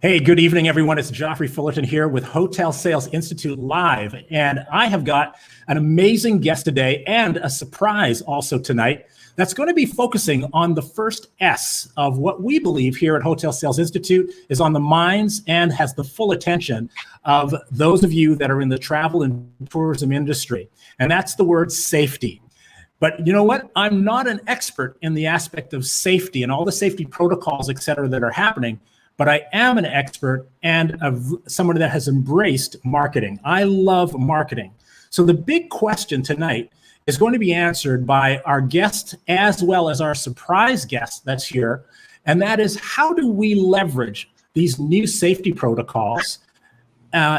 Hey, good evening, everyone. It's Joffrey Fullerton here with Hotel Sales Institute Live. And I have got an amazing guest today and a surprise also tonight that's going to be focusing on the first S of what we believe here at Hotel Sales Institute is on the minds and has the full attention of those of you that are in the travel and tourism industry. And that's the word safety. But you know what? I'm not an expert in the aspect of safety and all the safety protocols, et cetera, that are happening. But I am an expert and someone that has embraced marketing. I love marketing. So the big question tonight is going to be answered by our guest as well as our surprise guest that's here. And that is, how do we leverage these new safety protocols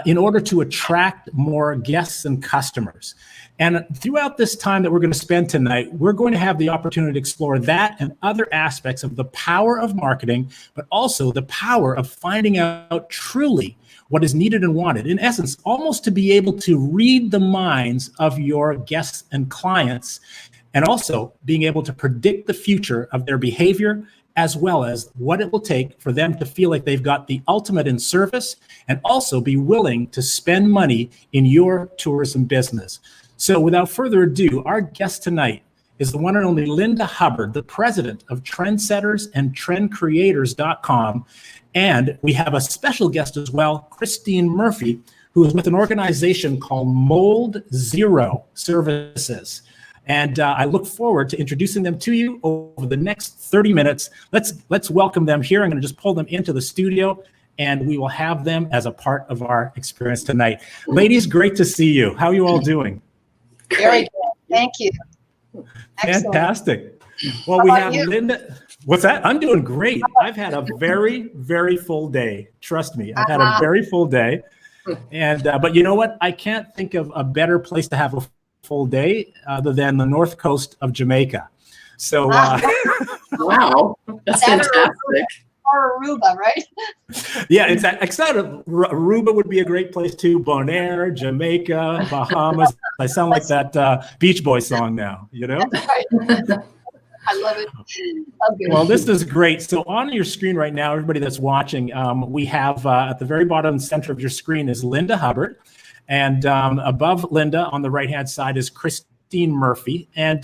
in order to attract more guests and customers? And throughout this time that we're going to spend tonight, we're going to have the opportunity to explore that and other aspects of the power of marketing, but also the power of finding out truly what is needed and wanted. In essence, almost to be able to read the minds of your guests and clients, and also being able to predict the future of their behavior, as well as what it will take for them to feel like they've got the ultimate in service and also be willing to spend money in your tourism business. So without further ado, our guest tonight is the one and only Lynda Hubbard, the president of Trendsetters and Trendcreators.com. And we have a special guest as well, Christine Murphy, who is with an organization called Mold Zero Services. And I look forward to introducing them to you over the next 30 minutes. Let's welcome them here. I'm going to just pull them into the studio, and we will have them as a part of our experience tonight. Ladies, great to see you. How are you all doing? Very good. Thank you. Excellent. Fantastic. Well, we have Lynda. What's that? I'm doing great. I've had a very, very full day. Trust me, I've had a very full day. And but you know what? I can't think of a better place to have a full day other than the north coast of Jamaica. So wow, that's fantastic. Or Aruba, right? Yeah, except Aruba would be a great place too. Bonaire, Jamaica, Bahamas. I sound like that Beach Boys song now, you know? Right. I love it. Well, this is great. So on your screen right now, everybody that's watching, we have at the very bottom center of your screen is Lynda Hubbard. And above Lynda on the right-hand side is Christine Murphy. And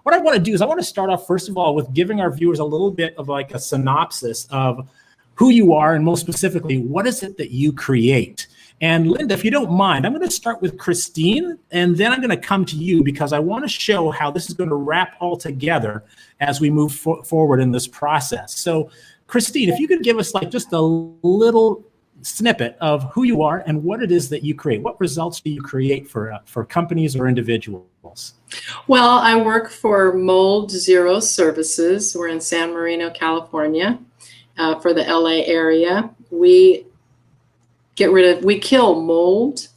what I want to do is I want to start off, first of all, with giving our viewers a little bit of like a synopsis of who you are, and most specifically, what is it that you create? And Lynda, if you don't mind, I'm going to start with Christine, and then I'm going to come to you because I want to show how this is going to wrap all together as we move forward in this process. So Christine, if you could give us like just a little snippet of who you are and what it is that you create. What results do you create for companies or individuals? Well, I work for Mold Zero Services. We're in San Marino, California, for the LA area. We kill mold,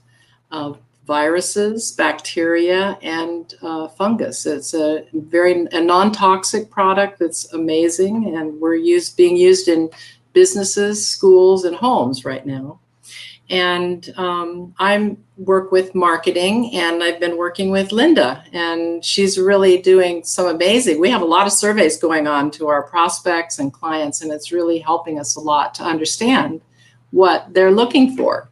viruses, bacteria, and fungus. It's a non-toxic product that's amazing, and we're being used in businesses, schools, and homes right now. And I work with marketing, and I've been working with Lynda, and she's really doing some amazing. We have a lot of surveys going on to our prospects and clients, and it's really helping us a lot to understand what they're looking for.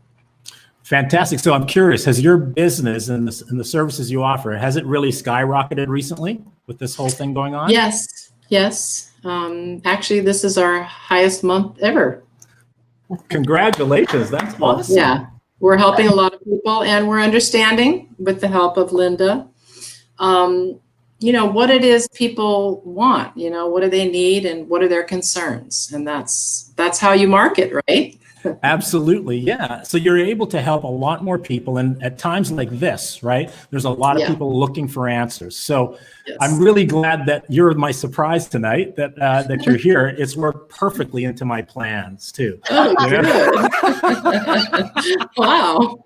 Fantastic. So I'm curious, has your business and the services you offer, has it really skyrocketed recently with this whole thing going on? Yes, yes. Actually, this is our highest month ever. Congratulations. That's awesome. Yeah, we're helping a lot of people, and we're understanding with the help of Lynda, you know, what it is people want, you know, what do they need and what are their concerns? And that's how you market, right? Absolutely. Yeah. So you're able to help a lot more people. And at times like this, right, there's a lot of people looking for answers. So yes. I'm really glad that you're my surprise tonight, that you're here. It's worked perfectly into my plans too. Oh, good. Wow.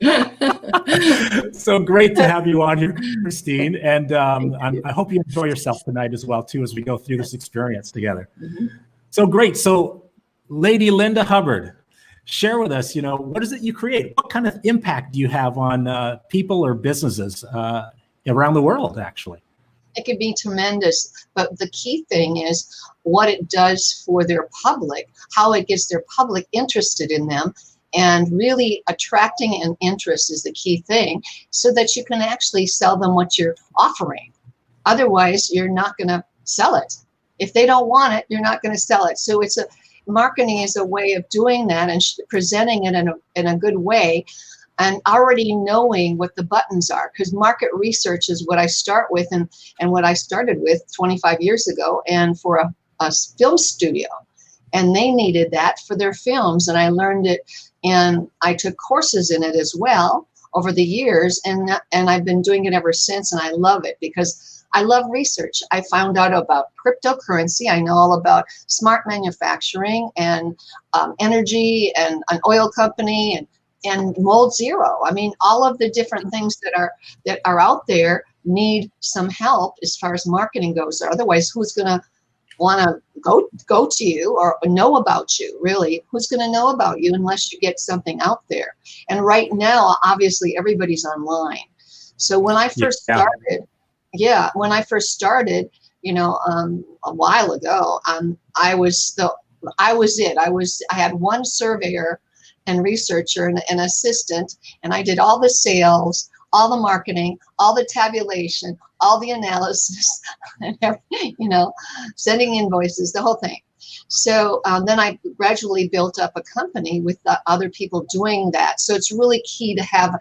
So great to have you on here, Christine. And I hope you enjoy yourself tonight as well too, as we go through this experience together. Mm-hmm. So great. So Lady Lynda Hubbard, share with us, you know, what is it you create? What kind of impact do you have on people or businesses around the world, actually? It could be tremendous, but the key thing is what it does for their public, how it gets their public interested in them, and really attracting an interest is the key thing, so that you can actually sell them what you're offering. Otherwise, you're not going to sell it. If they don't want it, you're not going to sell it. So marketing is a way of doing that and presenting it in a good way, and already knowing what the buttons are, because market research is what I start with and what I started with 25 years ago, and for a film studio. And they needed that for their films, and I learned it, and I took courses in it as well over the years, and I've been doing it ever since, and I love it because I love research. I found out about cryptocurrency. I know all about smart manufacturing and energy and an oil company and Mold Zero. I mean, all of the different things that are out there need some help as far as marketing goes. Otherwise, who's going to want to go to you or know about you? Really, who's going to know about you unless you get something out there? And right now, obviously, everybody's online. So when I first started, a while ago, I had one surveyor and researcher and an assistant, and I did all the sales, all the marketing, all the tabulation, all the analysis, and sending invoices, the whole thing. So then I gradually built up a company with other people doing that. So it's really key to have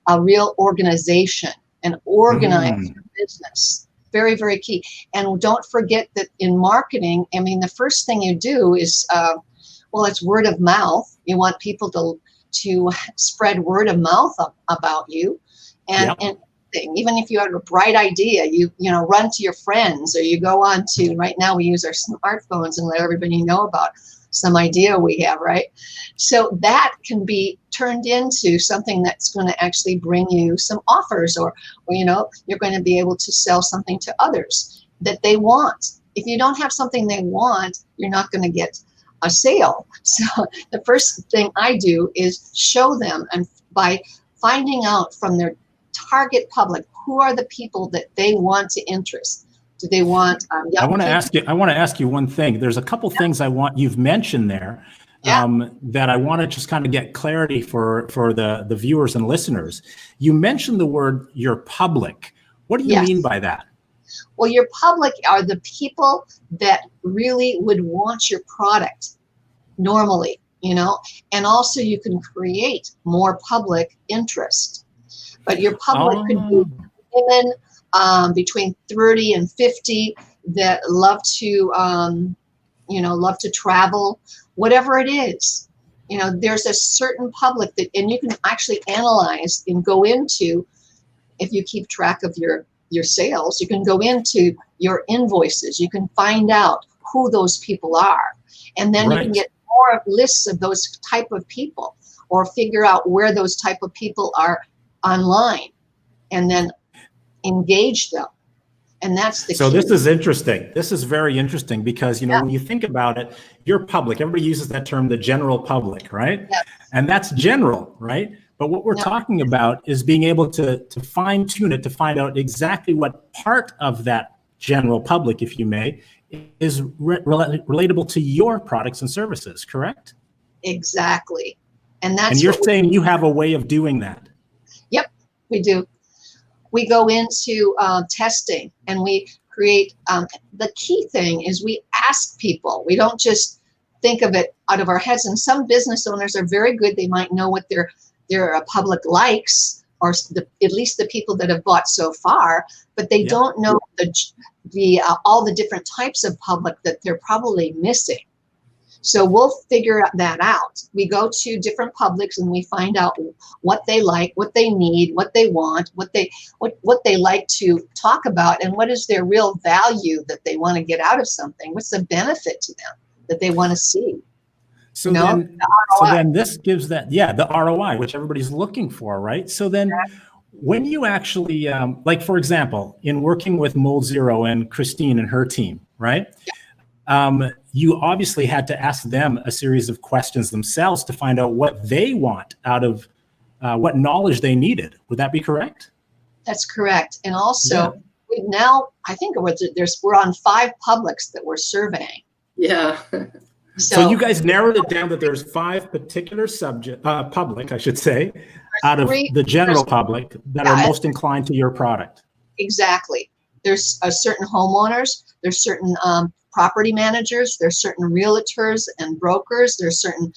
a real organization and organize your business. Very, very key. And don't forget that in marketing, I mean, the first thing you do is, it's word of mouth. You want people to spread word of mouth about you. And even if you have a bright idea, you run to your friends, or you go on to, right now we use our smartphones and let everybody know about some idea we have, right? So that can be turned into something that's going to actually bring you some offers, or you're going to be able to sell something to others that they want. If you don't have something they want, you're not going to get a sale. So the first thing I do is show them, and by finding out from their target public, who are the people that they want to interest. Do they want I want to ask you one thing. There's a couple things you've mentioned there that I want to just kind of get clarity for the viewers and listeners. You mentioned the word your public. What do you mean by that? Well, your public are the people that really would want your product normally, and also you can create more public interest. But your public could be women between 30 and 50 that love to, love to travel, whatever it is. There's a certain public and you can actually analyze and go into, if you keep track of your sales, you can go into your invoices. You can find out who those people are. And then you can get more lists of those type of people, or figure out where those type of people are online, and then engage them. And that's the key. This is interesting. This is very interesting because, when you think about it, your public, everybody uses that term, the general public, right? Yes. And that's general, right? But what we're talking about is being able to fine tune it, to find out exactly what part of that general public, if you may, is relatable to your products and services, correct? Exactly. And you're saying you have a way of doing that. Yep, we do. We go into testing, and we create, the key thing is we ask people. We don't just think of it out of our heads. And some business owners are very good. They might know what their public likes, or at least the people that have bought so far, but they don't know all the different types of public that they're probably missing. So we'll figure that out. We go to different publics and we find out what they like, what they need, what they want, what they like to talk about, and what is their real value that they want to get out of something. What's the benefit to them that they want to see? So then this gives that, the ROI, which everybody's looking for, right? So then when you actually, like for example, in working with Mold Zero and Christine and her team, right? You obviously had to ask them a series of questions themselves to find out what they want out of what knowledge they needed. Would that be correct? That's correct. And also now, I think we're on 5 publics that we're surveying. Yeah. So you guys narrowed it down that there's 5 particular public, I should say, out of the general public that are most inclined to your product. Exactly. There's certain homeowners, there's certain property managers, there's certain realtors and brokers, there's certain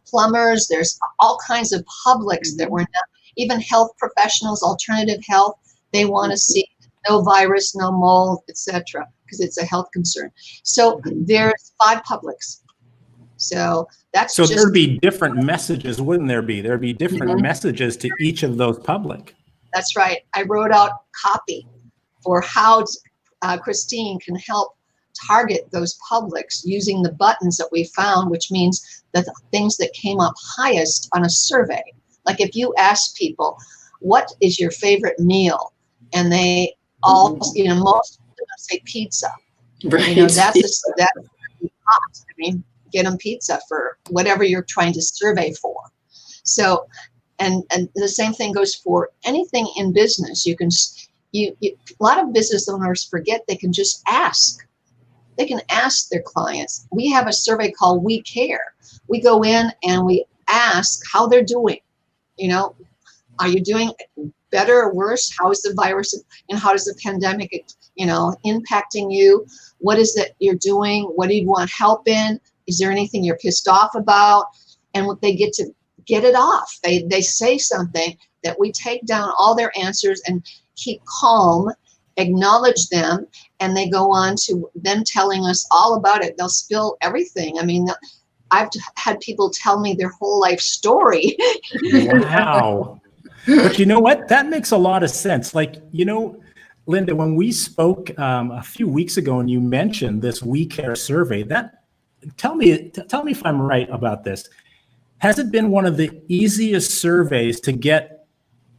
plumbers, there's all kinds of publics that we're not, even health professionals, alternative health, they want to see no virus, no mold, etc., because it's a health concern. So there's 5 publics. So that's so there'd be different messages, wouldn't there be? There'd be different messages to each of those public. That's right. I wrote out copy for how Christine can help target those publics using the buttons that we found, which means that the things that came up highest on a survey. Like if you ask people, what is your favorite meal? And they all, most of them say pizza. Right. That's hot. I mean, get them pizza for whatever you're trying to survey for. So, and the same thing goes for anything in business. You can, a lot of business owners forget they can just ask. They can ask their clients. We have a survey called We Care. We go in and we ask how they're doing. Are you doing better or worse? How is the virus and how does the pandemic, impacting you? What is it you're doing? What do you want help in? Is there anything you're pissed off about? And what they get to get it off. They say something that we take down all their answers and keep calm, acknowledge them, and they go on to them telling us all about it. They'll spill everything. I mean, I've had people tell me their whole life story. Wow. But you know what? That makes a lot of sense. Like, Lynda, when we spoke a few weeks ago and you mentioned this We Care survey, tell me if I'm right about this. Has it been one of the easiest surveys to get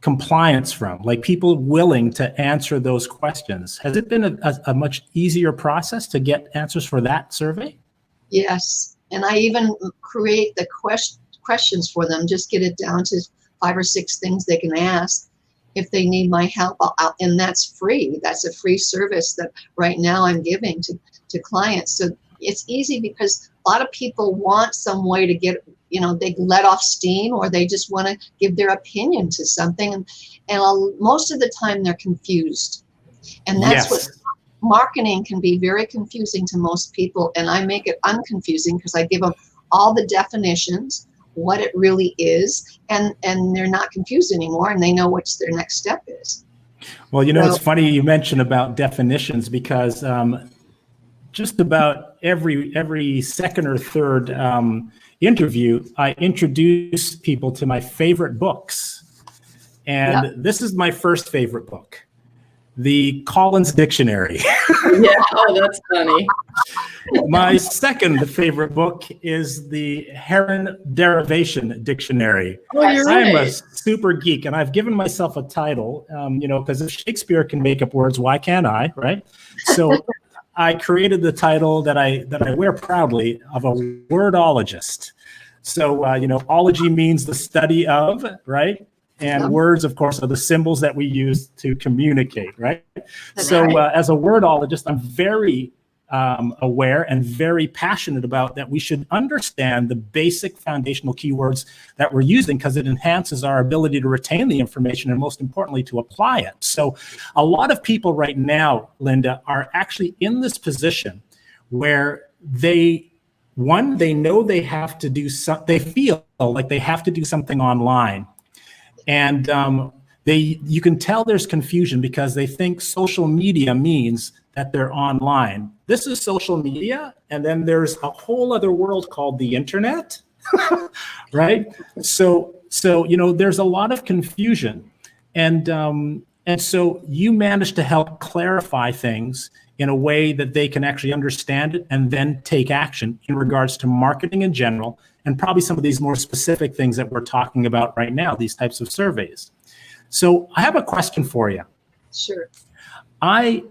compliance from, like people willing to answer those questions? Has it been a much easier process to get answers for that survey? Yes. And I even create the questions for them, just get it down to 5 or 6 things they can ask. If they need my help, and that's free. That's a free service that right now I'm giving to clients. So it's easy because a lot of people want some way to get, they let off steam, or they just want to give their opinion to something. And most of the time they're confused. And that's what marketing can be, very confusing to most people. And I make it unconfusing because I give them all the definitions, what it really is, and they're not confused anymore, and they know what their next step is. Well, it's funny you mentioned about definitions, because just about every second or third interview, I introduce people to my favorite books. And this is my first favorite book, the Collins Dictionary. Yeah, oh, that's funny. My second favorite book is the Heron Derivation Dictionary. Oh, you're right. I'm a super geek, and I've given myself a title, because if Shakespeare can make up words, why can't I, right? So I created the title that I wear proudly of a wordologist. So, ology means the study of, right? And words, of course, are the symbols that we use to communicate, right? So as a wordologist, I'm very aware and very passionate about that we should understand the basic foundational keywords that we're using, because it enhances our ability to retain the information and, most importantly, to apply it. So a lot of people right now, Lynda, are actually in this position where they know they have to do something, they feel like they have to do something online. And you can tell there's confusion because they think social media means that they're online. This is social media, and then there's a whole other world called the internet, right? So there's a lot of confusion, and so you managed to help clarify things in a way that they can actually understand it and then take action in regards to marketing in general, and probably some of these more specific things that we're talking about right now, these types of surveys. So I have a question for you. Sure. I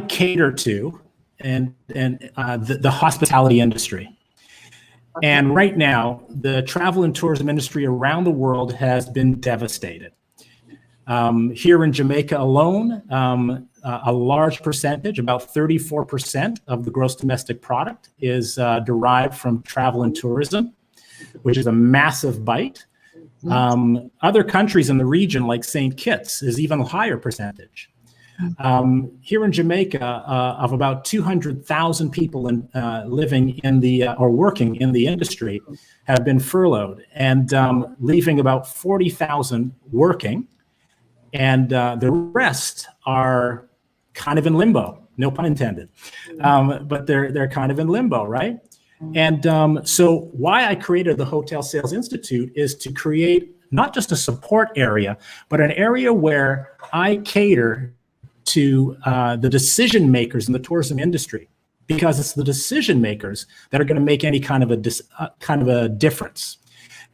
cater to the hospitality industry. Okay. And right now, the travel and tourism industry around the world has been devastated. Here in Jamaica alone, a large percentage, about 34% of the gross domestic product is derived from travel and tourism, which is a massive bite. Other countries in the region, like St. Kitts, is even a higher percentage. Here in Jamaica, of about 200,000 people living in the or working in the industry, have been furloughed, and leaving about 40,000 working, and the rest are kind of in limbo. No pun intended, but they're kind of in limbo, right? And so why I created the Hotel Sales Institute is to create not just a support area, but an area where I cater to the decision makers in the tourism industry, because it's the decision makers that are going to make any kind of a difference.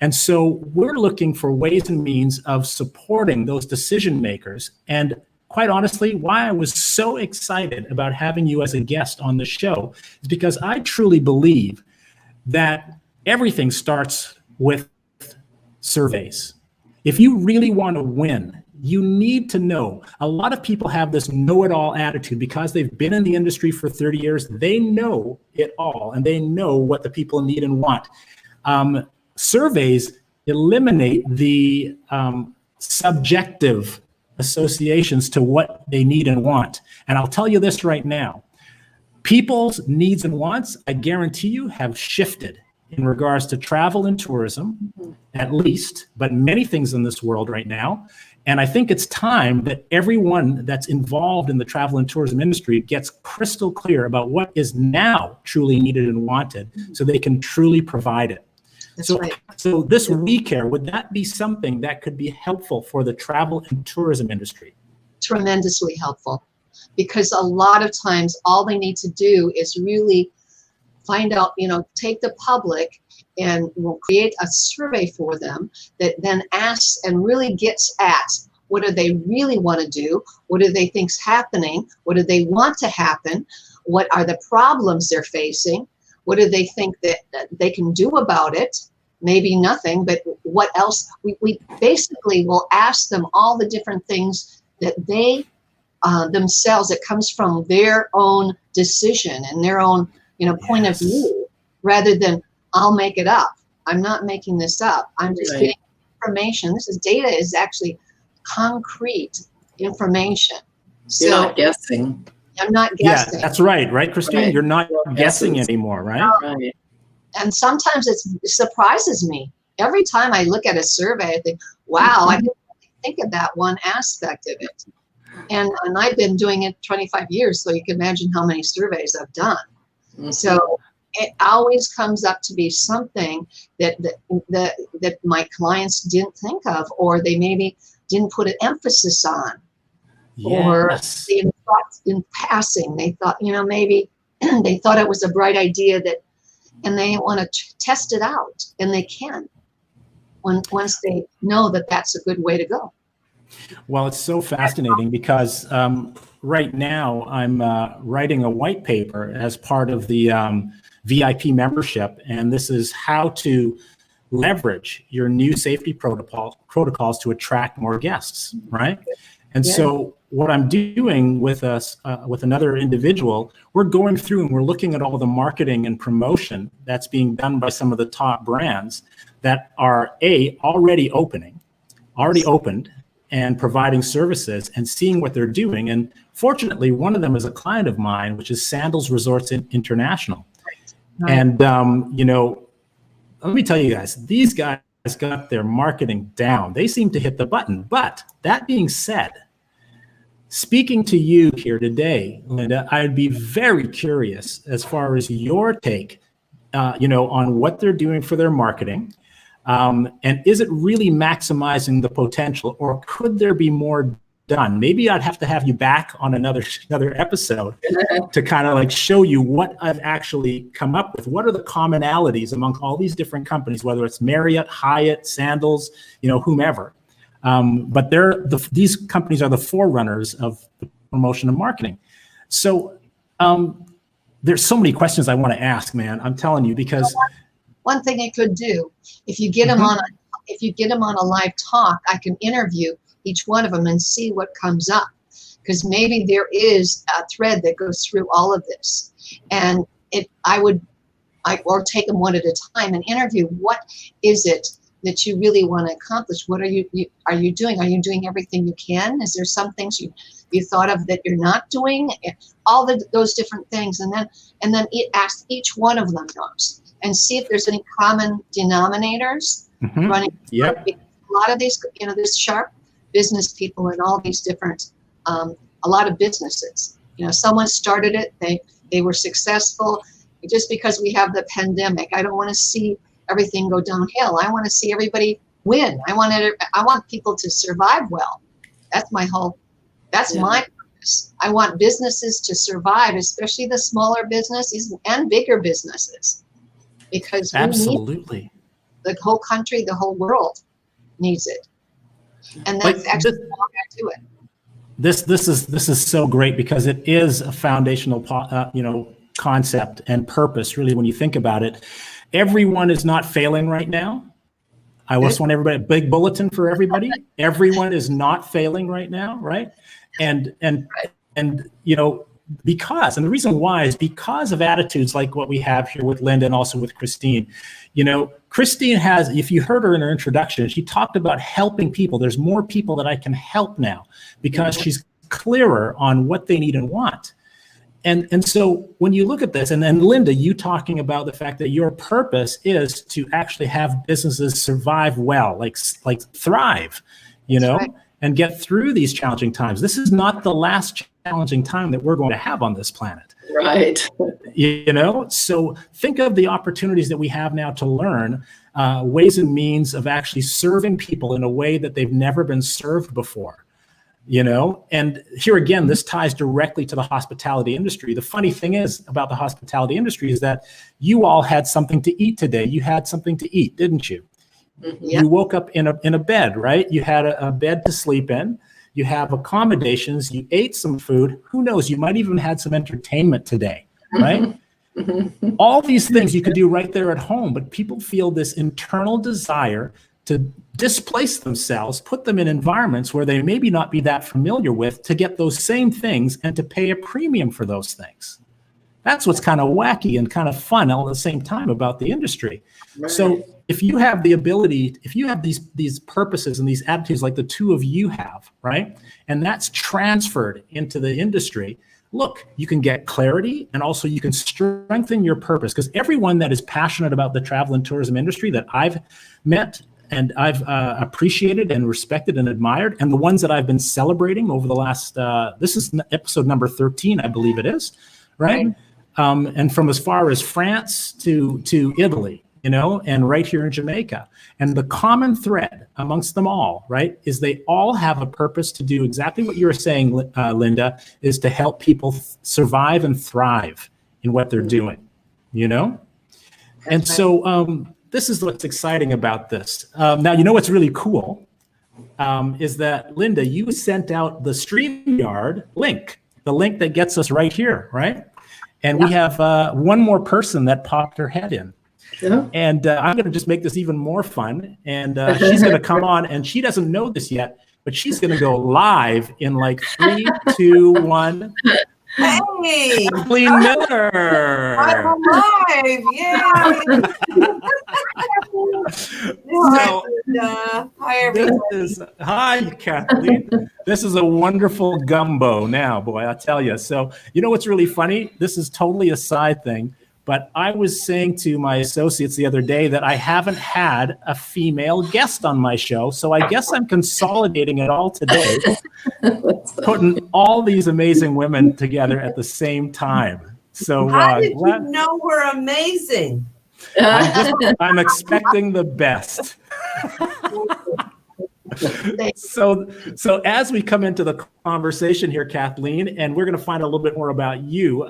And so we're looking for ways and means of supporting those decision makers. And quite honestly, why I was so excited about having you as a guest on the show is because I truly believe that everything starts with surveys. If you really want to win, you need to know. A lot of people have this know-it-all attitude because they've been in the industry for 30 years. They know it all, and they know what the people need and want. Surveys eliminate the subjective associations to what they need and want. And I'll tell you this right now. People's needs and wants, I guarantee you, have shifted in regards to travel and tourism, at least, but many things in this world right now. And I think it's time that everyone that's involved in the travel and tourism industry gets crystal clear about what is now truly needed and wanted so they can truly provide it. That's right. So this WeCare, would that be something that could be helpful for the travel and tourism industry? Tremendously helpful, because a lot of times all they need to do is really find out, take the public, and we'll create a survey for them that then asks and really gets at what do they really want to do, what do they think's happening, what do they want to happen, what are the problems they're facing, what do they think that they can do about it? Maybe nothing, but what else? We basically will ask them all the different things that they themselves, it comes from their own decision and their own point of view, rather than I'll make it up. I'm not making this up. I'm just getting information. Data is actually concrete information. You're not guessing. I'm not guessing. Yeah, that's right, Christine? Right. You're not guessing anymore, right? Right. And sometimes it surprises me. Every time I look at a survey, I think, wow, I didn't really think of that one aspect of it. And I've been doing it 25 years, so you can imagine how many surveys I've done. Mm-hmm. So it always comes up to be something that my clients didn't think of, or they maybe didn't put an emphasis on. Yes. Or they thought in passing, they thought, maybe they thought it was a bright idea and they want to test it out, and they can once they know that that's a good way to go. Well, it's so fascinating because right now I'm writing a white paper as part of the VIP membership, and this is how to leverage your new safety protocols to attract more guests, right? And so what I'm doing with with another individual, we're going through and we're looking at all the marketing and promotion that's being done by some of the top brands that are already opened and providing services, and seeing what they're doing. And fortunately, one of them is a client of mine, which is Sandals Resorts International. Right. And let me tell you guys, these guys got their marketing down. They seem to hit the button. But that being said, speaking to you here today, Lynda, I'd be very curious as far as your take, on what they're doing for their marketing. And is it really maximizing the potential, or could there be more done? Maybe I'd have to have you back on another episode to kind of like show you what I've actually come up with. What are the commonalities among all these different companies, whether it's Marriott, Hyatt, Sandals, whomever. But these companies are the forerunners of the promotion and marketing. So there's so many questions I want to ask, man. I'm telling you, because one thing I could do, if you get them on a live talk, I can interview each one of them and see what comes up. Because maybe there is a thread that goes through all of this. And or take them one at a time and interview, what is it that you really want to accomplish? What are you doing? Are you doing everything you can? Is there some things you thought of that you're not doing? All those different things. And then ask each one of them those and see if there's any common denominators running. Yep. A lot of these, there's sharp business people in all these different, a lot of businesses. Someone started it, they were successful. Just because we have the pandemic, I don't want to see everything go downhill. I want to see everybody win. I want people to survive well. That's my purpose. I want businesses to survive, especially the smaller businesses and bigger businesses, because absolutely the whole country, the whole world needs it. And that's actually all back to it. This is so great because it is a foundational concept and purpose, really, when you think about it. Everyone is not failing right now. I just want everybody, a big bulletin for everybody. Everyone is not failing right now, right? And because, and the reason why is because of attitudes like what we have here with Lynda and also with Christine. Christine has, if you heard her in her introduction, she talked about helping people. There's more people that I can help now because she's clearer on what they need and want. And so when you look at this, and then Lynda, you talking about the fact that your purpose is to actually have businesses survive well, like thrive, right, and get through these challenging times. This is not the last challenging time that we're going to have on this planet. Right. So think of the opportunities that we have now to learn ways and means of actually serving people in a way that they've never been served before. And here again, this ties directly to the hospitality industry. The funny thing is about the hospitality industry is that you all had something to eat today. You had something to eat, didn't you? Mm-hmm. You woke up in a bed, right? You had a bed to sleep in. You have accommodations. You ate some food. Who knows? You might even had some entertainment today, right? Mm-hmm. All these things you could do right there at home, but people feel this internal desire to displace themselves, put them in environments where they maybe not be that familiar with, to get those same things and to pay a premium for those things. That's what's kind of wacky and kind of fun all at the same time about the industry. Right. So if you have the ability, if you have these purposes and these attitudes like the two of you have, right, and that's transferred into the industry, look, you can get clarity and also you can strengthen your purpose, because everyone that is passionate about the travel and tourism industry that I've met and I've appreciated and respected and admired, and the ones that I've been celebrating over the last, this is episode number 13, I believe it is, right? And from as far as France to Italy, and right here in Jamaica. And the common thread amongst them all, right, is they all have a purpose to do exactly what you were saying, Lynda, is to help people survive and thrive in what they're doing, And so, this is what's exciting about this. Now, what's really cool is that, Lynda, you sent out the StreamYard link, the link that gets us right here, right? And we have one more person that popped her head in. Yeah. And I'm going to just make this even more fun. And she's going to come on, and she doesn't know this yet, but she's going to go live in like 3, 2, 1. Hey, Kathleen Miller. I'm alive! Yay! Hi, everybody. Hi, Kathleen. This is a wonderful gumbo now, boy, I'll tell you. So, what's really funny? This is totally a side thing, but I was saying to my associates the other day that I haven't had a female guest on my show, so I guess I'm consolidating it all today, putting all these amazing women together at the same time. So how did you know we're amazing? I'm expecting the best. So as we come into the conversation here, Kathleen, and we're going to find a little bit more about you,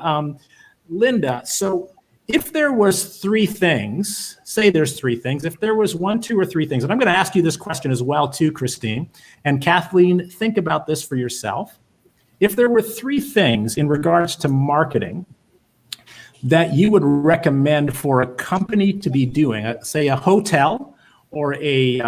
Lynda. So if there was 3 things, say there's 3 things, if there was 1, 2, or 3 things, and I'm going to ask you this question as well too, Christine, and Kathleen, think about this for yourself. If there were 3 things in regards to marketing that you would recommend for a company to be doing, say a hotel or a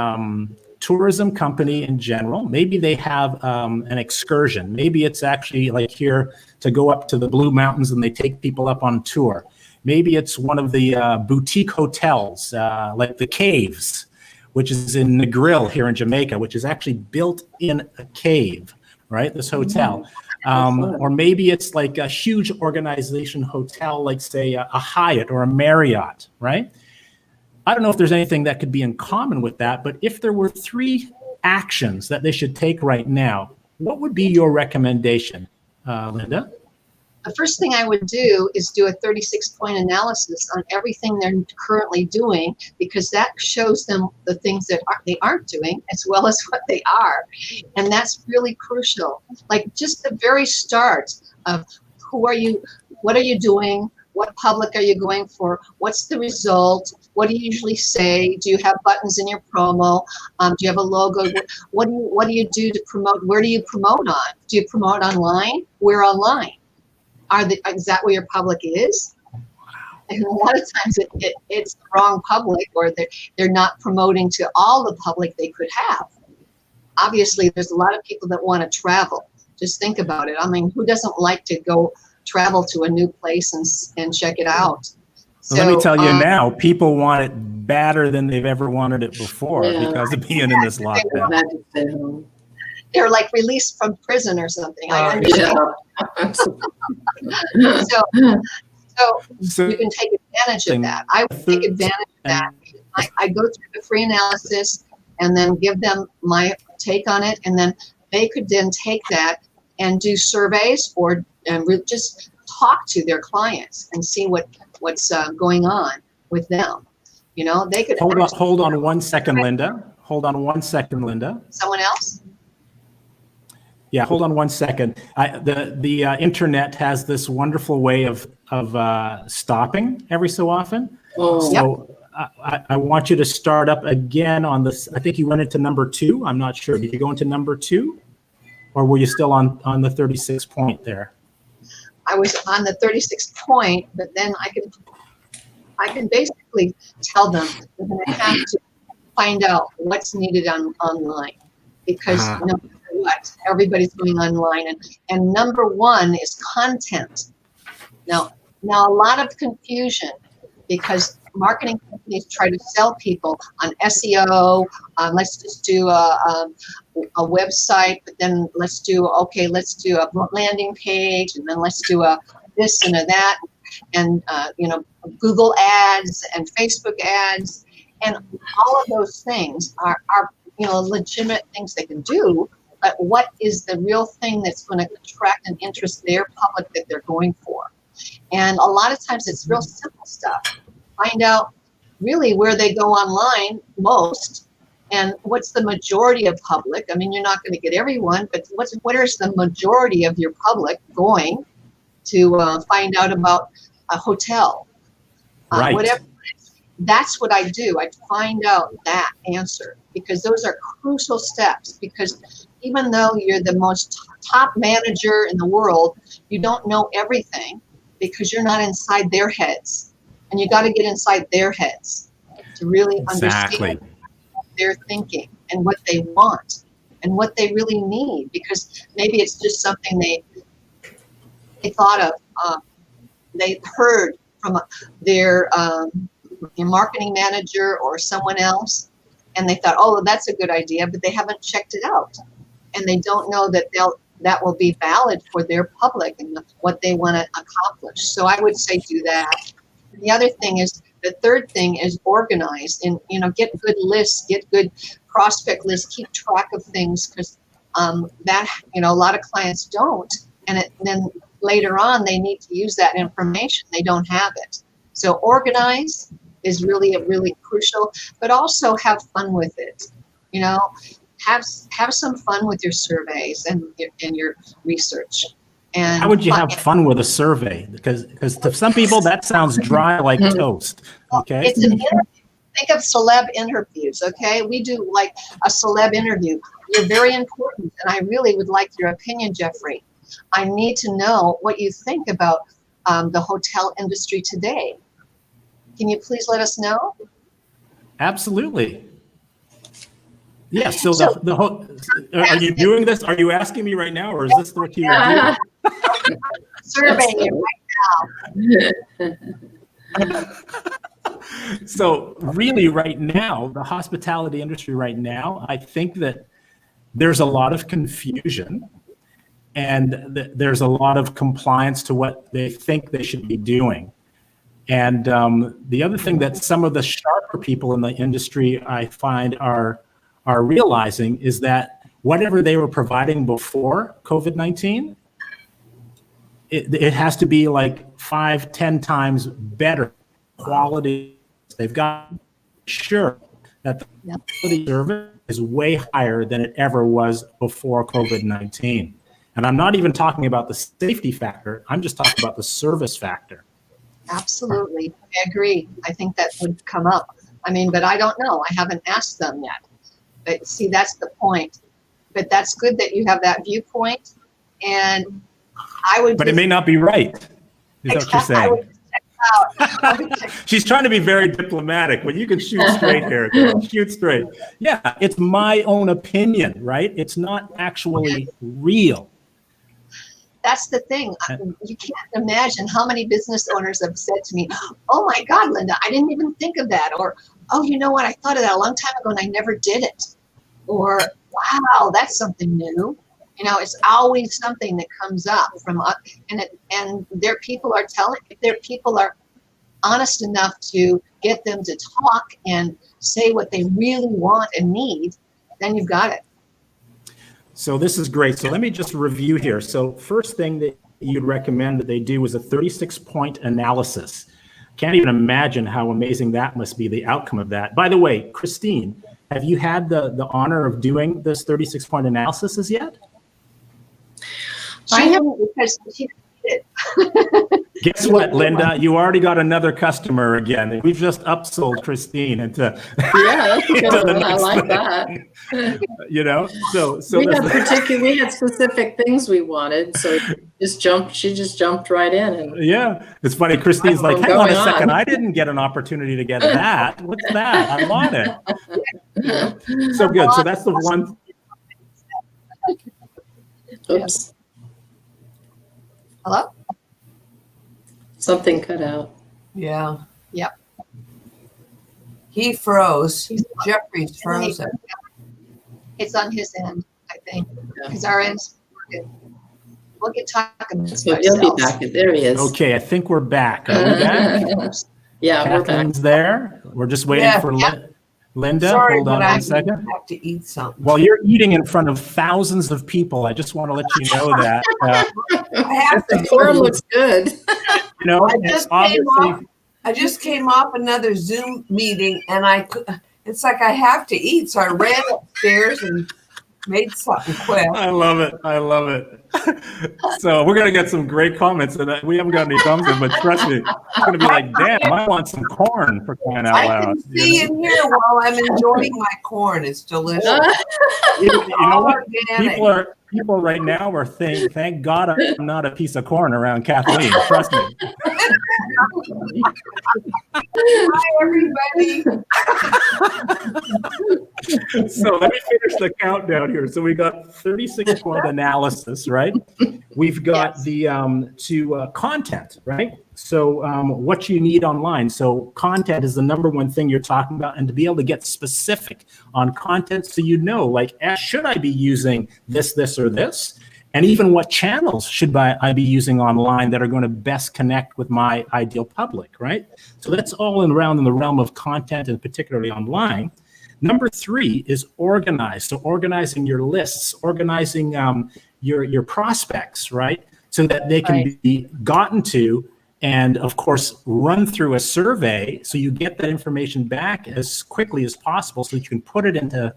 tourism company in general. Maybe they have an excursion. Maybe it's actually like here to go up to the Blue Mountains and they take people up on tour. Maybe it's one of the boutique hotels, like the Caves, which is in Negril here in Jamaica, which is actually built in a cave, right? This hotel. Or maybe it's like a huge organization hotel, like say a Hyatt or a Marriott, right? I don't know if there's anything that could be in common with that, but if there were 3 actions that they should take right now, what would be your recommendation, Lynda? The first thing I would do is do a 36-point analysis on everything they're currently doing, because that shows them the things that they aren't doing as well as what they are. And that's really crucial. Like just the very start of who are you, what are you doing, what public are you going for, what's the result, what do you usually say, do you have buttons in your promo, do you have a logo, what do you do to promote, where do you promote on, do you promote online, where online? Is that where your public is? And a lot of times it's the wrong public, or they're not promoting to all the public they could have. Obviously, there's a lot of people that want to travel. Just think about it. I mean, who doesn't like to go travel to a new place and check it out? So, let me tell you now, people want it badder than they've ever wanted it before because of being in this lockdown. They're like released from prison or something. I understand. So you can take advantage of that. I would take advantage of that. I go through the free analysis and then give them my take on it, and then they could then take that and do surveys or just talk to their clients and see what's going on with them. You know, they could hold on 1 second, Lynda. Hold on 1 second, Lynda. Someone else? Yeah, hold on 1 second. The internet has this wonderful way of stopping every so often. Oh. So I want you to start up again on this. I think you went into number 2. I'm not sure. Did you go into number 2, or were you still on the 36 point there? I was on the 36 point, but then I can basically tell them they're going to have to find out what's needed online, because no matter what, everybody's going online, and number 1 is content. Now a lot of confusion, because marketing companies try to sell people on SEO. Let's just do a website, but then let's do a landing page, and then let's do a this and a that, and Google ads and Facebook ads, and all of those things are legitimate things they can do. But what is the real thing that's going to attract and interest their public that they're going for? And a lot of times it's real simple stuff. Find out really where they go online most, and what's the majority of public. I mean, you're not going to get everyone, but what is the majority of your public going to find out about a hotel? Right. Whatever. That's what I do. I find out that answer, because those are crucial steps. Because even though you're the most top manager in the world, you don't know everything, because you're not inside their heads. And you got to get inside their heads to really understand what they're thinking and what they want and what they really need. Because maybe it's just something they thought of, they heard from their marketing manager or someone else, and they thought, oh, that's a good idea, but they haven't checked it out, and they don't know that that will be valid for their public and what they want to accomplish. So I would say do that. The other thing is, the third thing is organize, and get good lists, get good prospect lists, keep track of things, because that a lot of clients don't, and then later on they need to use that information. They don't have it. So organize is really crucial, but also have fun with it. Have some fun with your surveys and your research. And how would you have fun with a survey? Because to some people that sounds dry like toast. Okay. It's an interview. Think of celeb interviews. Okay, we do like a celeb interview. You're very important, and I really would like your opinion, Jeffrey. I need to know what you think about the hotel industry today. Can you please let us know? Absolutely. Yeah. So the whole, are you doing this? Are you asking me right now, or is this what you were doing? Surveying it right now. So really right now, the hospitality industry right now, I think that there's a lot of confusion and there's a lot of compliance to what they think they should be doing. And the other thing that some of the sharper people in the industry I find are realizing is that whatever they were providing before COVID-19, it has to be like 5-10 times better quality. They've got sure that the quality service is way higher than it ever was before COVID-19. And I'm not even talking about the safety factor. I'm just talking about the service factor. Absolutely. I agree. I think that would come up. I mean, but I don't know. I haven't asked them yet. But see, that's the point. But that's good that you have that viewpoint. And I would. But it may not be right. Is that what you're saying? She's trying to be very diplomatic, but you can shoot straight here, girl. Shoot straight. Yeah, it's my own opinion, right? It's not actually real. That's the thing. You can't imagine how many business owners have said to me, "Oh my God, Lynda, I didn't even think of that," or "Oh, you know what? I thought of that a long time ago and I never did it," or "Wow, that's something new." You know, it's always something that comes up from, and their people are telling. If their people are honest enough to get them to talk and say what they really want and need, then you've got it. So this is great. So let me just review here. So first thing that you'd recommend that they do is a 36-point analysis. Can't even imagine how amazing that must be, the outcome of that. By the way, Christine, have you had the honor of doing this 36-point analysis as yet? I haven't, because she did it. Guess what, Lynda? You already got another customer again. We've just upsold Christine into, Yeah, that's into good. the I next like thing. that. You know, so we had specific things we wanted, so she just jumped right in. And yeah, it's funny. Christine's like, hang on a second, I didn't get an opportunity to get that. What's that? I want it. You know? So good. So that's the one. Oops. Hello? Something cut out. Yeah. Yep. He froze. Jeffrey's frozen. It's on his end, I think, because our end's working. We'll get talking about So he'll be back. There he is. Okay, I think we're back. Are we back? Yeah, we're back. Catherine's there. We're just waiting for Lynda. Sorry, Hold on but I 1 second. have to eat something. While you're eating in front of thousands of people, I just want to let you know that. I have The to. corn looks good. You know, I just came off another Zoom meeting, and it's like I have to eat, so I ran upstairs and made something quick. I love it. I love it. So we're gonna get some great comments, and we haven't got any thumbs in, but trust me, it's gonna be like, damn, I want some corn for crying out I loud. can see in here while I'm enjoying my corn. It's delicious. You know what? Organic. People right now are saying, thank God I'm not a piece of corn around Kathleen. Trust me. Hi, everybody. So let me finish the countdown here. So we got 36-point analysis, right? We've got the content, right? So what you need online. So content is the number one thing you're talking about, and to be able to get specific on content so you know, like, should I be using this, or this? And even what channels should I be using online that are going to best connect with my ideal public, right? So that's all around in the realm of content, and particularly online. Number 3 is organize. So organizing your lists, organizing your prospects, right? So that they can be gotten to, and of course, run through a survey so you get that information back as quickly as possible so that you can put it into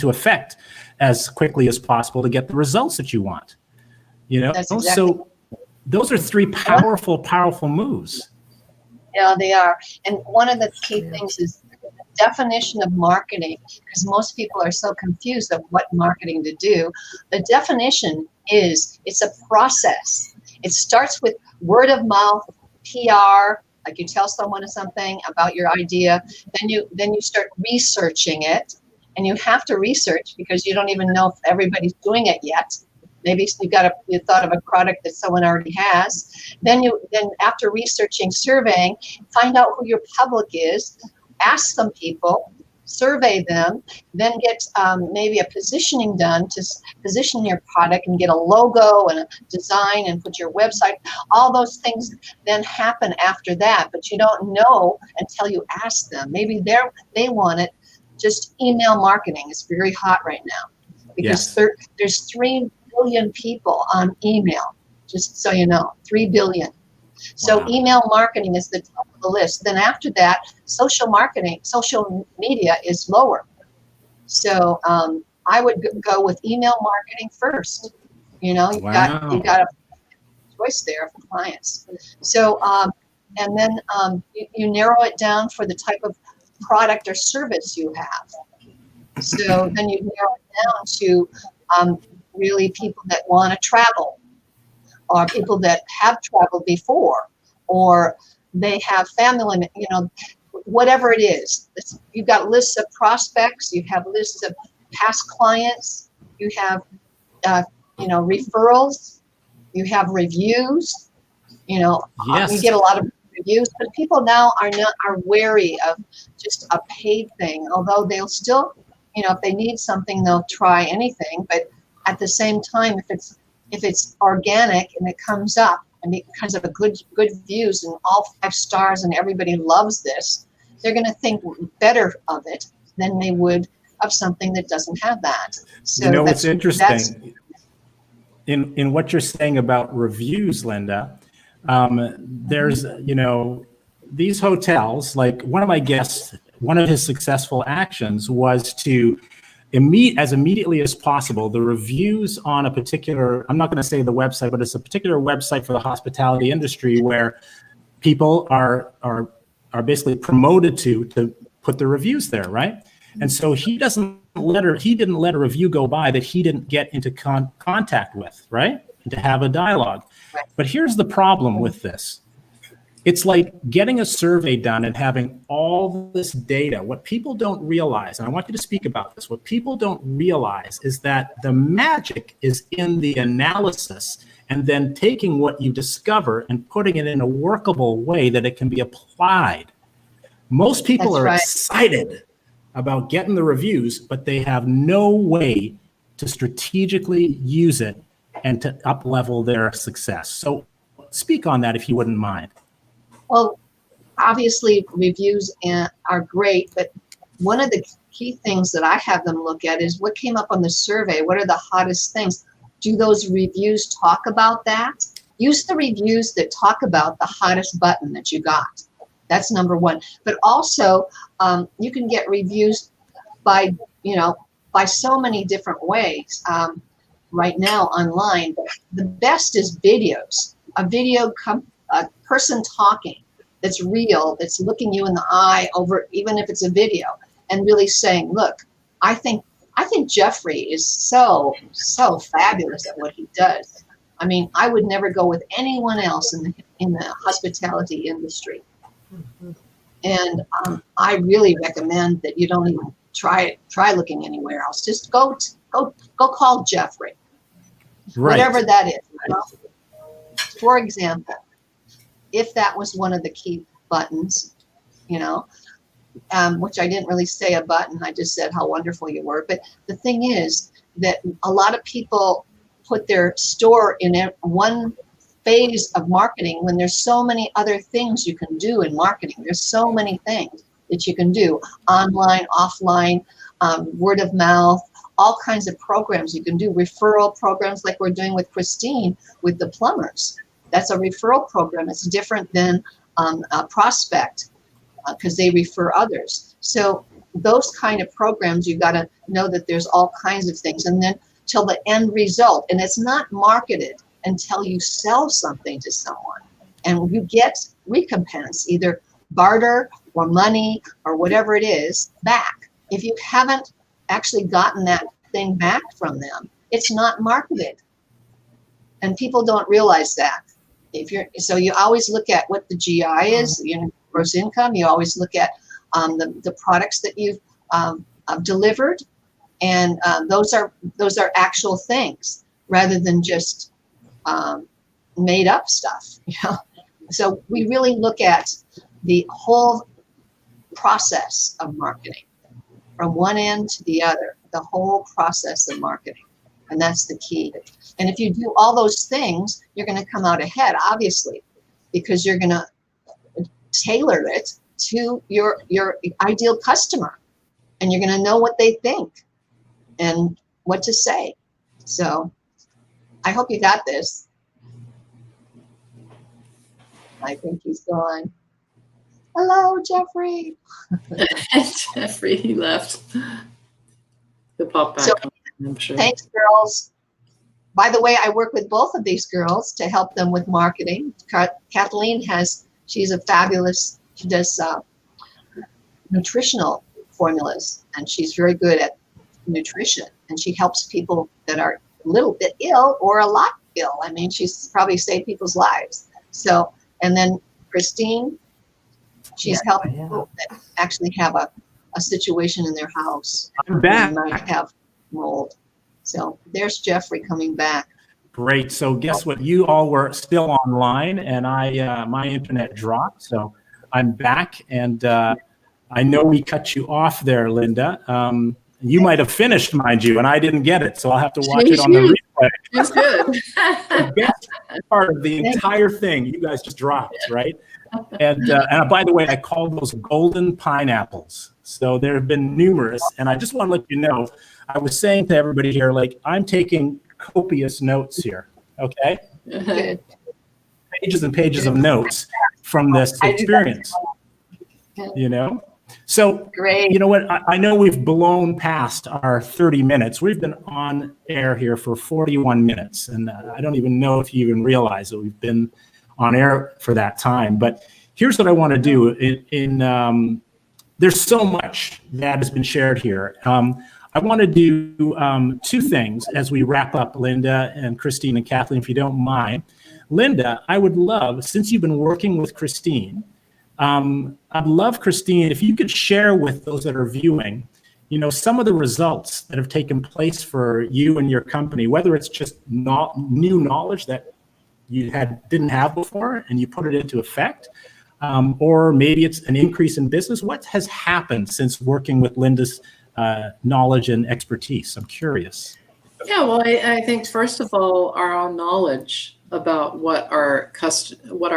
effect as quickly as possible to get the results that you want. You know, so those are 3 powerful moves. Yeah, they are. And one of the key things is the definition of marketing, because most people are so confused of what marketing to do. The definition is, it's a process. It starts with word of mouth, PR, like you tell someone something about your idea, then you start researching it, and you have to research because you don't even know if everybody's doing it yet. Maybe you thought of a product that someone already has. Then after researching, surveying, find out who your public is, ask some people, survey them, then get maybe a positioning done to position your product and get a logo and a design and put your website. All those things then happen after that, but you don't know until you ask them. Maybe they want it. Just email marketing is very hot right now because there's 3 billion people on email, just so you know, 3 billion. So email marketing is the top of the list. Then after that, social media is lower. So I would go with email marketing first. You know, you've got a choice there for clients. So and then you narrow it down for the type of product or service you have. So then you narrow it down to really people that want to travel, or people that have traveled before, or they have family, you know, whatever it is. You've got lists of prospects, you have lists of past clients, you have, referrals, you have reviews, you know, you get a lot of reviews, but people now are wary of just a paid thing, although they'll still, you know, if they need something, they'll try anything, but at the same time, if it's organic and it comes up and because of a good views and all 5 stars and everybody loves this, they're going to think better of it than they would of something that doesn't have that. So you know what's interesting in what you're saying about reviews, Lynda, there's, you know, these hotels, like one of my guests, one of his successful actions was to as immediately as possible, the reviews on a particular, I'm not going to say the website, but it's a particular website for the hospitality industry where people are basically promoted to put the reviews there, right? And so he didn't let a review go by that he didn't get into contact with, right? And to have a dialogue. But here's the problem with this. It's like getting a survey done and having all this data. What people don't realize, and I want you to speak about this, what people don't realize is that the magic is in the analysis and then taking what you discover and putting it in a workable way that it can be applied. Most people are excited about getting the reviews, but they have no way to strategically use it and to up-level their success. So speak on that if you wouldn't mind. Well, obviously reviews are great, but one of the key things that I have them look at is what came up on the survey. What are the hottest things? Do those reviews talk about that? Use the reviews that talk about the hottest button that you got. That's number one. But also, you can get reviews by so many different ways right now online. The best is videos. A person talking that's real, that's looking you in the eye over, even if it's a video, and really saying, look, I think Jeffrey is so fabulous at what he does. I mean, I would never go with anyone else in the hospitality industry. Mm-hmm. And I really recommend that you don't even try looking anywhere else. Just go call Jeffrey, whatever that is. You know? For example, if that was one of the key buttons, you know, which I didn't really say a button, I just said how wonderful you were. But the thing is that a lot of people put their store in one phase of marketing when there's so many other things you can do in marketing. There's so many things that you can do, online, offline, word of mouth, all kinds of programs you can do, referral programs like we're doing with Christine with the plumbers. That's a referral program. It's different than a prospect because they refer others. So those kind of programs, you got to know that there's all kinds of things. And then till the end result, and it's not marketed until you sell something to someone and you get recompense, either barter or money or whatever it is back. If you haven't actually gotten that thing back from them, it's not marketed. And people don't realize that. So you always look at what the GI is, gross income. You always look at the products that you've delivered, and those are actual things rather than just made up stuff. So we really look at the whole process of marketing from one end to the other, the whole process of marketing, and that's the key. And if you do all those things, you're going to come out ahead, obviously, because you're going to tailor it to your ideal customer, and you're going to know what they think and what to say. So I hope you got this. I think he's gone. Hello, Jeffrey. Jeffrey, he left. He'll pop back. So, I'm sure. thanks, girls. By the way, I work with both of these girls to help them with marketing. Kathleen she's a fabulous, she does nutritional formulas, and she's very good at nutrition, and she helps people that are a little bit ill or a lot ill. I mean, she's probably saved people's lives. So, and then Christine, she's helping people that actually have a situation in their house. I'm back. They might have mold. So there's Jeffrey coming back. Great. So guess what? You all were still online, and my internet dropped. So I'm back, and I know we cut you off there, Lynda. You might have finished, mind you, and I didn't get it, so I'll have to watch it on the replay. That's good. The best part of the entire thing, you guys just dropped, right? And by the way, I call those golden pineapples. So there have been numerous, and I just want to let you know, I was saying to everybody here, like, I'm taking copious notes here, okay? Good. Pages and pages of notes from this experience, So, Great. You know what? I know we've blown past our 30 minutes. We've been on air here for 41 minutes, and I don't even know if you even realize that we've been on air for that time. But here's what I want to do. There's so much that has been shared here. I want to do two things as we wrap up, Lynda and Christine and Kathleen, if you don't mind. Lynda, I would love, since you've been working with Christine, I'd love, Christine, if you could share with those that are viewing, some of the results that have taken place for you and your company, whether it's just new knowledge that you didn't have before and you put it into effect, or maybe it's an increase in business. What has happened since working with Lynda's knowledge and expertise? I'm curious. Yeah, well, I think first of all, our own knowledge about what our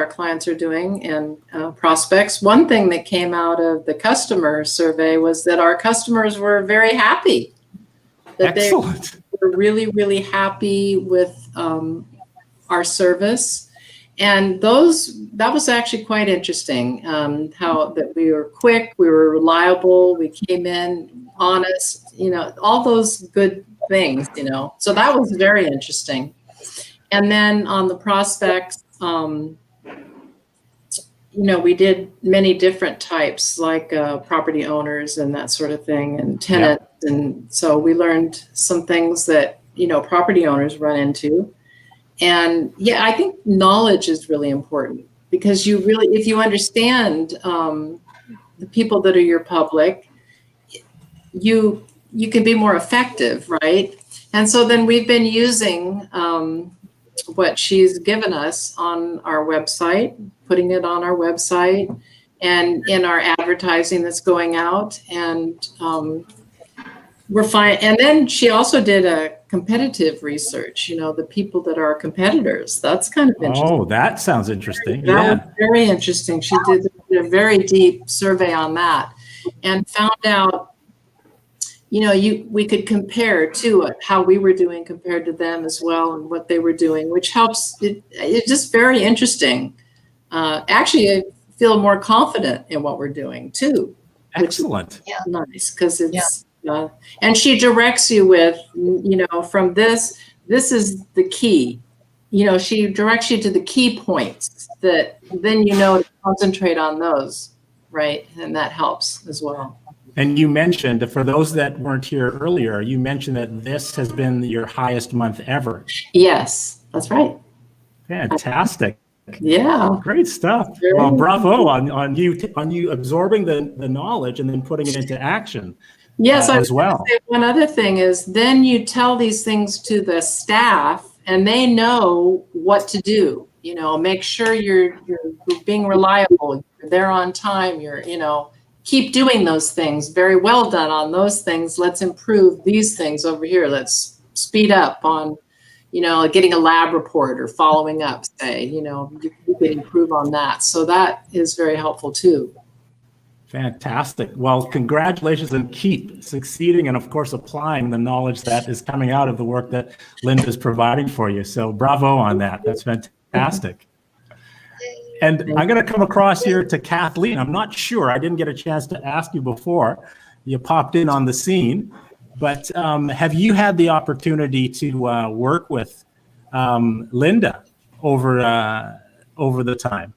clients are doing and prospects. One thing that came out of the customer survey was that our customers were very happy. That Excellent. They were really, really happy with our service. And that was actually quite interesting, how that we were quick, we were reliable, we came in honest, all those good things, So that was very interesting. And then on the prospects, we did many different types, like property owners and that sort of thing, and tenants. Yeah. And so we learned some things that, property owners run into. And yeah, I think knowledge is really important, because if you understand the people that are your public, you can be more effective, right? And so then we've been using what she's given us on our website, putting it on our website and in our advertising that's going out, and we're fine. And then she also did a competitive research, the people that are competitors. That's kind of interesting. Oh, that sounds interesting. That was very interesting. She did a very deep survey on that and found out, we could compare to it, how we were doing compared to them as well, and what they were doing, which helps. It's just very interesting. Actually, I feel more confident in what we're doing too. Excellent. Which is nice, because it's, and she directs you with, from this is the key. She directs you to the key points that then to concentrate on those, right? And that helps as well. And you mentioned, for those that weren't here earlier, you mentioned that this has been your highest month ever. Yes, that's right. Fantastic. Yeah. Great stuff. Well, bravo on you absorbing the knowledge and then putting it into action. Yes, I was as well. going to say one other thing is then you tell these things to the staff and they know what to do. You know, make sure you're being reliable, you're there on time, keep doing those things. Very well done on those things. Let's improve these things over here. Let's speed up on, getting a lab report or following up, say, you can improve on that. So that is very helpful too. Fantastic. Well, congratulations, and keep succeeding and, of course, applying the knowledge that is coming out of the work that Lynda is providing for you. So bravo on that. That's fantastic. And I'm going to come across here to Kathleen. I'm not sure. I didn't get a chance to ask you before you popped in on the scene, but have you had the opportunity to work with Lynda over the time?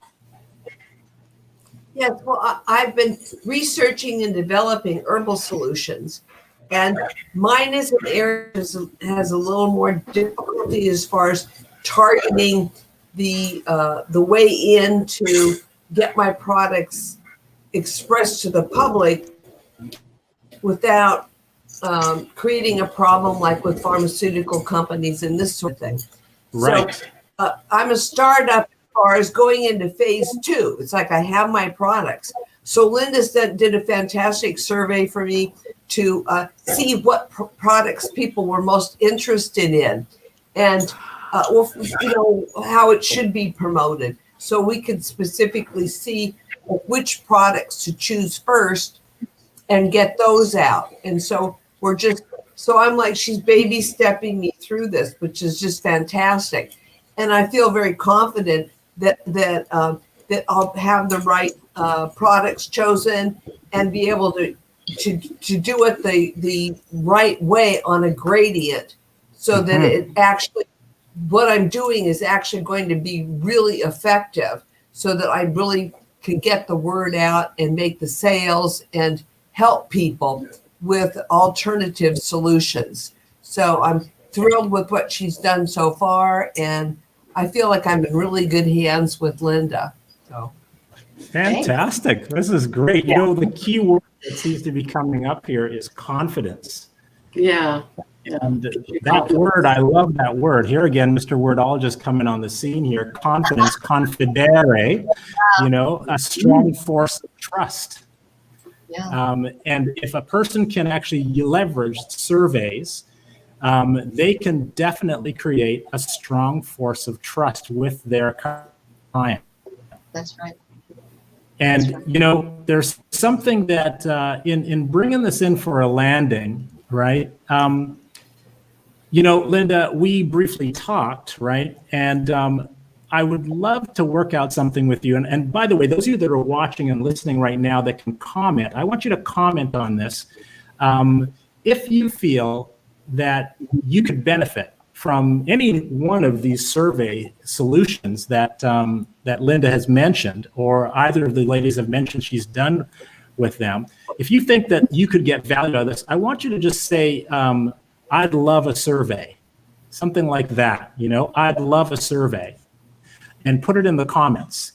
Yes, well, I've been researching and developing herbal solutions, and mine is an area that has a little more difficulty as far as targeting the way in to get my products expressed to the public without creating a problem like with pharmaceutical companies and this sort of thing. Right. So I'm a startup. Far as going into phase 2, it's like I have my products. So Lynda did a fantastic survey for me to see what products people were most interested in, and how it should be promoted. So we could specifically see which products to choose first and get those out. And so I'm like, she's baby stepping me through this, which is just fantastic. And I feel very confident that I'll have the right products chosen and be able to do it the right way on a gradient, so that it actually, what I'm doing is actually going to be really effective, so that I really can get the word out and make the sales and help people with alternative solutions. So I'm thrilled with what she's done so far, and I feel like I'm in really good hands with Lynda. So fantastic. This is great. Yeah. The key word that seems to be coming up here is confidence. Yeah. And that word, I love that word. Here again, Mr. Wordologist coming on the scene here. Confidence, confidere, a strong force of trust. Yeah. And if a person can actually leverage surveys, they can definitely create a strong force of trust with their client. That's right. And, there's something that in bringing this in for a landing, right? Lynda, we briefly talked, right? And I would love to work out something with you. And by the way, those of you that are watching and listening right now that can comment, I want you to comment on this. If you feel that you could benefit from any one of these survey solutions that Lynda has mentioned, or either of the ladies have mentioned she's done with them, if you think that you could get value out of this, I want you to just say, I'd love a survey, something like that, I'd love a survey, and put it in the comments.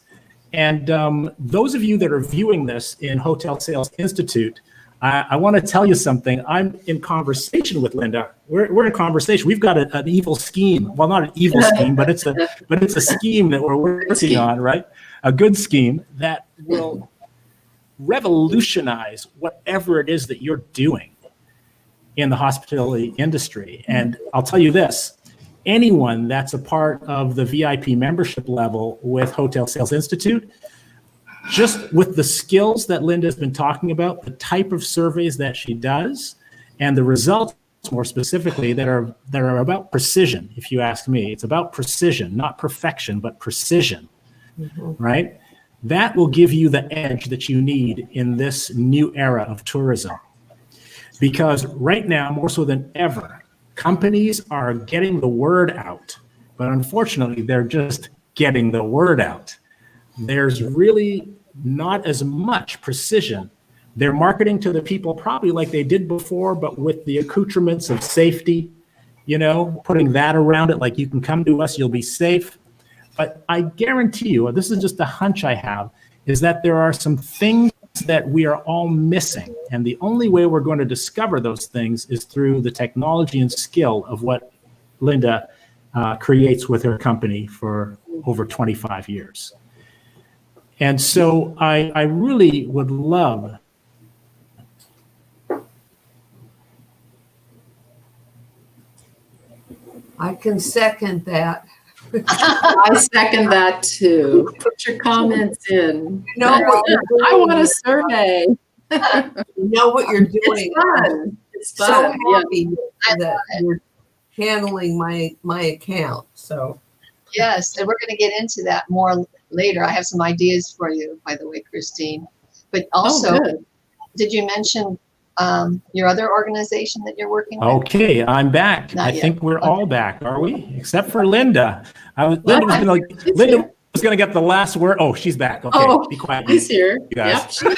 And those of you that are viewing this in Hotel Sales Institute, I want to tell you something. I'm in conversation with Lynda. We're in conversation. We've got an evil scheme. Well, not an evil scheme, but it's a scheme that we're working on, right? A good scheme that will revolutionize whatever it is that you're doing in the hospitality industry. And I'll tell you this, anyone that's a part of the VIP membership level with Hotel Sales Institute, just with the skills that Lynda has been talking about, the type of surveys that she does, and the results more specifically that are about precision, if you ask me. It's about precision, not perfection, but precision, right? That will give you the edge that you need in this new era of tourism. Because right now, more so than ever, companies are getting the word out, but unfortunately, they're just getting the word out. There's really not as much precision. They're marketing to the people probably like they did before, but with the accoutrements of safety, putting that around it, like you can come to us, you'll be safe. But I guarantee you, this is just a hunch I have, is that there are some things that we are all missing. And the only way we're going to discover those things is through the technology and skill of what Lynda creates with her company for over 25 years. And so I really would love I can second that. I second that too. Put your comments in. You know what you're doing. I want a survey. You know what you're doing. It's fun. It's So fun. Yeah. happy that you're handling my account. So Yes, and we're going to get into that more later. I have some ideas for you, by the way, Christine. But also, good. did you mention your other organization that you're working with? Okay, I'm back. Not I yet. think we're all back, are we? Except for Linda. Linda She's was here. going to get the last word. Oh, she's back. Okay, Oh, be quiet. He's here. You guys. Yep.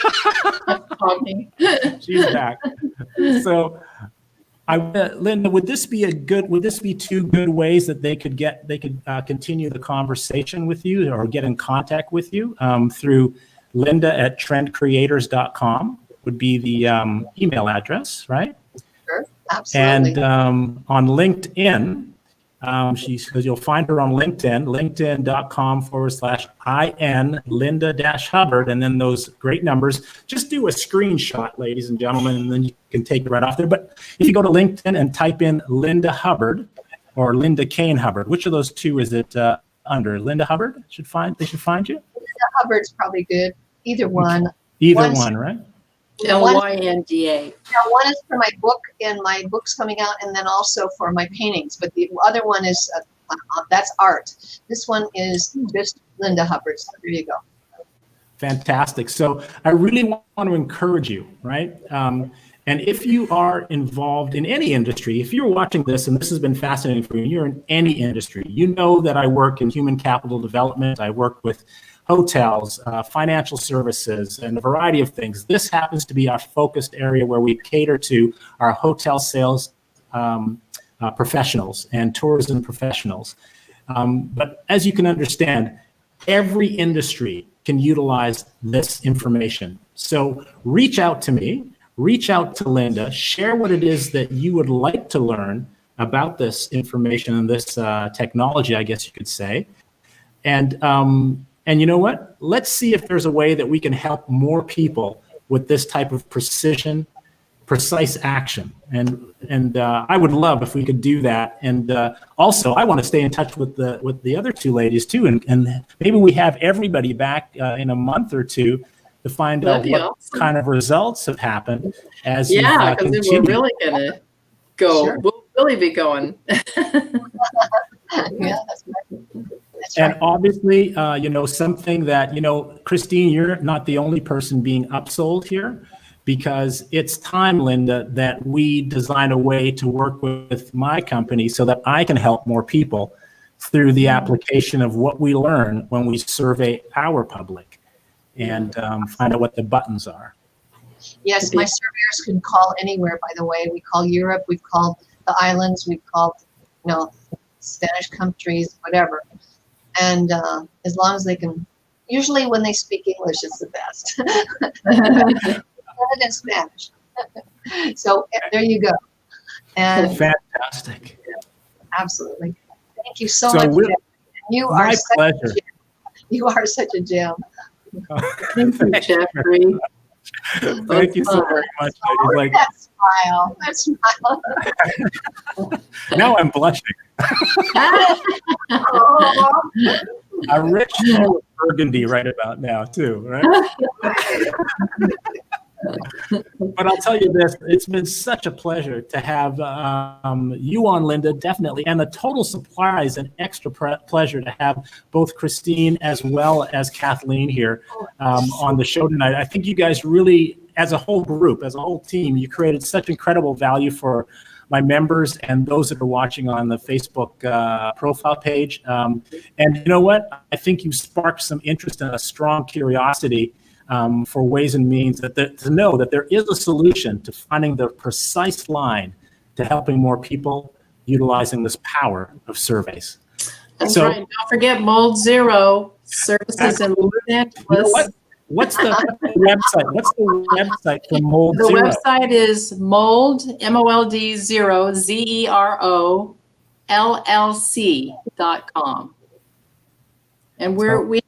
Talking. She's back. So, Linda, would this be two good ways that they could continue the conversation with you or get in contact with you through Lynda@trendcreators.com would be the email address, right? Sure, absolutely. And on LinkedIn, because you'll find her on LinkedIn, linkedin.com/IN Lynda-Hubbard, and then those great numbers. Just do a screenshot, ladies and gentlemen, and then you can take it right off there. But if you go to LinkedIn and type in Lynda Hubbard or Lynda Kane Hubbard, which of those two is it under? Lynda Hubbard? They should find you? Hubbard's probably good. Either one. Either one, right? Lynda. Now, one is for my book and my book's coming out, and then also for my paintings. But the other one is that's art. This one is just Lynda Hubbard. So there you go. Fantastic. So I really want to encourage you, right? And if you are involved in any industry, if you're watching this and this has been fascinating for you, you're in any industry, you know that I work in human capital development. I work with hotels, financial services, and a variety of things. This happens to be our focused area where we cater to our hotel sales professionals and tourism professionals. But as you can understand, every industry can utilize this information. So reach out to me, reach out to Lynda, share what it is that you would like to learn about this information and this technology, I guess you could say. And you know what? Let's see if there's a way that we can help more people with this type of precise action. And I would love if we could do that. And also, I want to stay in touch with the other two ladies too. And maybe we have everybody back in a month or two to find out what awesome. kind of results have happened as Yeah, because then we're really gonna go. Sure. We'll really be going. Yeah, that's right. That's right. And obviously, something that, Christine, you're not the only person being upsold here, because it's time, Lynda, that we design a way to work with my company so that I can help more people through the application of what we learn when we survey our public and find out what the buttons are. Yes, my surveyors can call anywhere, by the way. We call Europe, we've called the islands, we've called, Spanish countries, whatever. And as long as they can, usually when they speak English, it's the best. Better than Spanish. So there you go. And Fantastic. absolutely. Thank you so much, Jeff. You are My such pleasure. a gem. You are such a gem. Thank you, Jeffrey. Thank you so very much. Oh, Like, that smile. That smile. now I'm blushing. Oh. A rich burgundy right about now, too, right? But I'll tell you this, it's been such a pleasure to have you on, Lynda, definitely, and a total surprise and extra pleasure to have both Christine as well as Kathleen here on the show tonight. I think you guys really, as a whole group, as a whole team, you created such incredible value for my members and those that are watching on the Facebook profile page. And you know what? I think you sparked some interest and a strong curiosity for ways and means to know that there is a solution to finding the precise line to helping more people utilizing this power of surveys. That's right. Don't forget Mold Zero services in Los Angeles. You know what? What's the website? What's the website for Mold The Zero? website is mold, MOLD 0, ZERO, LLC.com. And we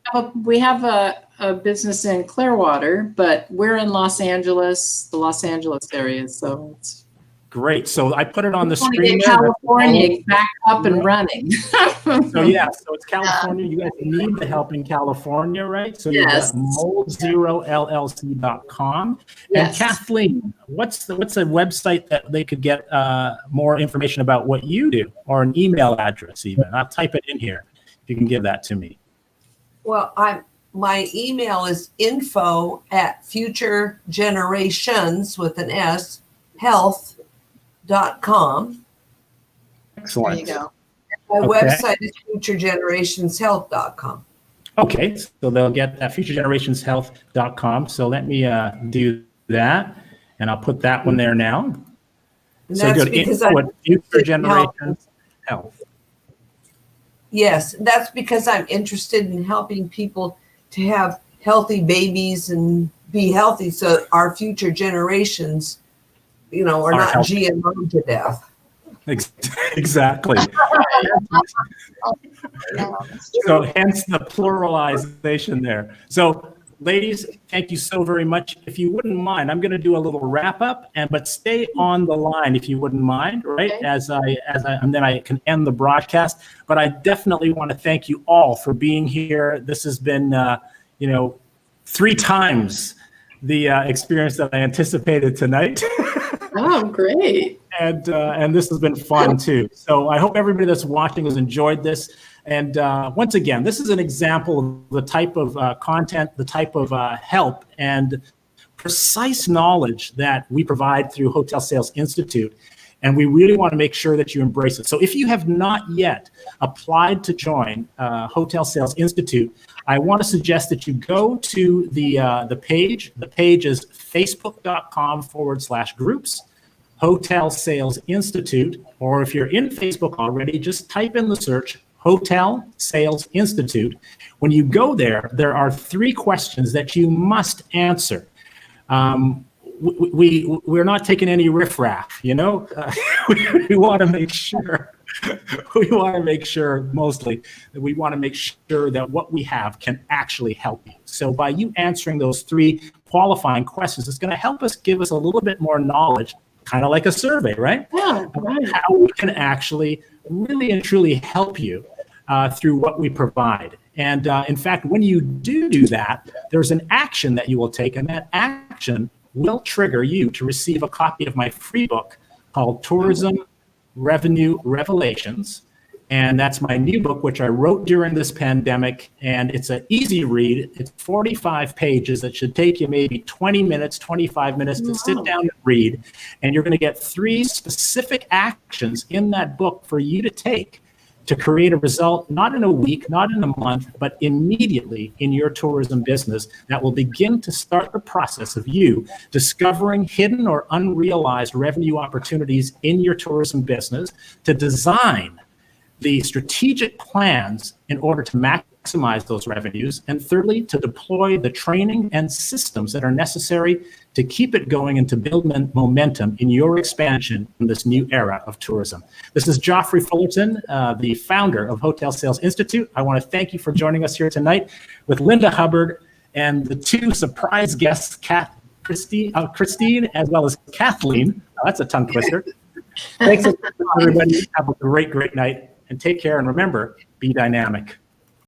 have a business in Clearwater, but we're in Los Angeles, the Los Angeles area. So it's Great. So I put it on the we want to screen get there. California back up and running. So yeah, so it's California. You guys need the help in California, right? So you've Yes. got mold0llc.com. And Yes. Kathleen, what's a website that they could get more information about what you do, or an email address even? I'll type it in here if you can give that to me. Well, my email is info@futuregenerations with an S health.com. Excellent. There you go. My Okay. website is futuregenerationshealth.com. Okay, so they'll get that futuregenerationshealth.com. So let me do that, and I'll put that one there now. And So that's good. because Info I'm at Future Generations Health. Yes, that's because I'm interested in helping people to have healthy babies and be healthy, so our future generations, are not healthy. GMO to death. Exactly. So hence the pluralization there. So ladies, thank you so very much. If you wouldn't mind, I'm going to do a little wrap up, but stay on the line if you wouldn't mind, right? Okay. And then I can end the broadcast. But I definitely want to thank you all for being here. This has been, 3 times the experience that I anticipated tonight. Oh, great. And this has been fun too. So I hope everybody that's watching has enjoyed this. And once again, this is an example of the type of content, the type of help and precise knowledge that we provide through Hotel Sales Institute. And we really want to make sure that you embrace it. So if you have not yet applied to join Hotel Sales Institute, I want to suggest that you go to the page. The page is facebook.com/groups. Hotel Sales Institute, or if you're in Facebook already, just type in the search Hotel Sales Institute. When you go there, there are 3 questions that you must answer. We're not taking any riffraff, we want to make sure. We want to make sure mostly that we want to make sure that what we have can actually help you. So by you answering those 3 qualifying questions, it's going to help us give us a little bit more knowledge, kind of like a survey, right? Yeah, right. How we can actually really and truly help you through what we provide. And in fact, when you do that, there's an action that you will take, and that action will trigger you to receive a copy of my free book called Tourism Revenue Revelations. And that's my new book, which I wrote during this pandemic. And it's an easy read. It's 45 pages. It should take you maybe 20 minutes, 25 minutes to sit down and read. And you're going to get 3 specific actions in that book for you to take to create a result, not in a week, not in a month, but immediately in your tourism business that will begin to start the process of you discovering hidden or unrealized revenue opportunities in your tourism business, to design the strategic plans in order to maximize those revenues, and thirdly, to deploy the training and systems that are necessary to keep it going and to build momentum in your expansion in this new era of tourism. This is Geoffrey Fullerton, the founder of Hotel Sales Institute. I want to thank you for joining us here tonight with Lynda Hubbard and the 2 surprise guests, Christine, as well as Kathleen. Oh, that's a tongue twister. Thanks everybody. Have a great night, and take care. And remember, be dynamic.